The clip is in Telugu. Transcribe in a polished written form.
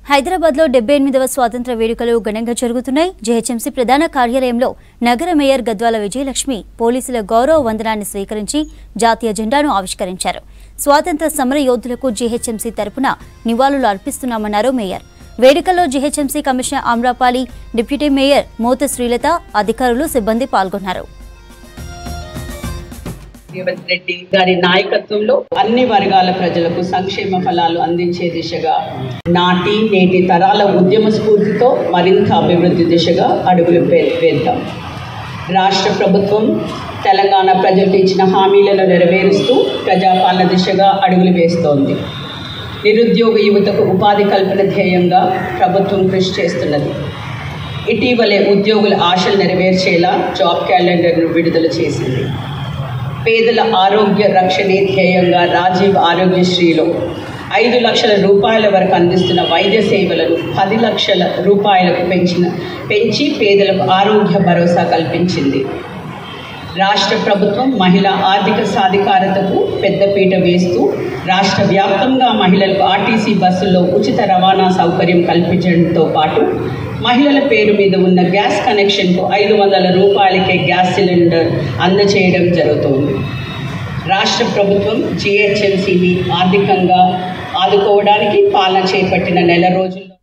హైదరాబాద్ లో 78వ స్వాతంత్ర వేడుకలు ఘనంగా జరుగుతున్నాయి. జీహెచ్ఎంసీ ప్రధాన కార్యాలయంలో నగర మేయర్ గద్వాల విజయలక్ష్మి పోలీసుల గౌరవ వందనాన్ని స్వీకరించి జాతీయ జెండాను ఆవిష్కరించారు. స్వాతంత్ర సమర యోధులకు జీహెచ్ఎంసీ తరపున నివాళులు అర్పిస్తున్నామన్నారు మేయర్. వేడుకల్లో GHMC commissioner Amrapali, deputy mayor మోత శ్రీలత, అధికారులు, సిబ్బంది పాల్గొన్నారు. రేవంత్ రెడ్డి గారి నాయకత్వంలో అన్ని వర్గాల ప్రజలకు సంక్షేమ ఫలాలు అందించే దిశగా నాటి నేటి తరాల ఉద్యమ స్ఫూర్తితో మరింత అభివృద్ధి దిశగా అడుగులు వేద్దాం. రాష్ట్ర ప్రభుత్వం తెలంగాణ ప్రజలకు ఇచ్చిన హామీలను నెరవేరుస్తూ ప్రజాపాలన దిశగా అడుగులు వేస్తోంది. నిరుద్యోగ యువతకు ఉపాధి కల్పన ధ్యేయంగా ప్రభుత్వం కృషి చేస్తున్నది. ఇటీవలే ఉద్యోగుల ఆశలు నెరవేర్చేలా జాబ్ క్యాలెండర్ను విడుదల చేసింది. పేదల ఆరోగ్య రక్షణే ధ్యేయంగా రాజీవ్ ఆరోగ్యశ్రీలో 5 లక్షల రూపాయల వరకు అందిస్తున్న వైద్య సేవలను 10 లక్షల రూపాయలకు పెంచి పేదలకు ఆరోగ్య భరోసా కల్పించింది. రాష్ట్ర ప్రభుత్వం మహిళా ఆర్థిక సాధికారతకు పెద్దపీట వేస్తూ రాష్ట్ర వ్యాప్తంగా మహిళలకు ఆర్టీసీ బస్సుల్లో ఉచిత రవాణా సౌకర్యం కల్పించడంతో పాటు మహిళల పేరు మీద ఉన్న గ్యాస్ కనెక్షన్కు 500 రూపాయలకే గ్యాస్ సిలిండర్ అందజేయడం జరుగుతోంది. రాష్ట్ర ప్రభుత్వం జీహెచ్ఎంసీని ఆర్థికంగా ఆదుకోవడానికి పాలన చేపట్టిన నెల రోజుల్లో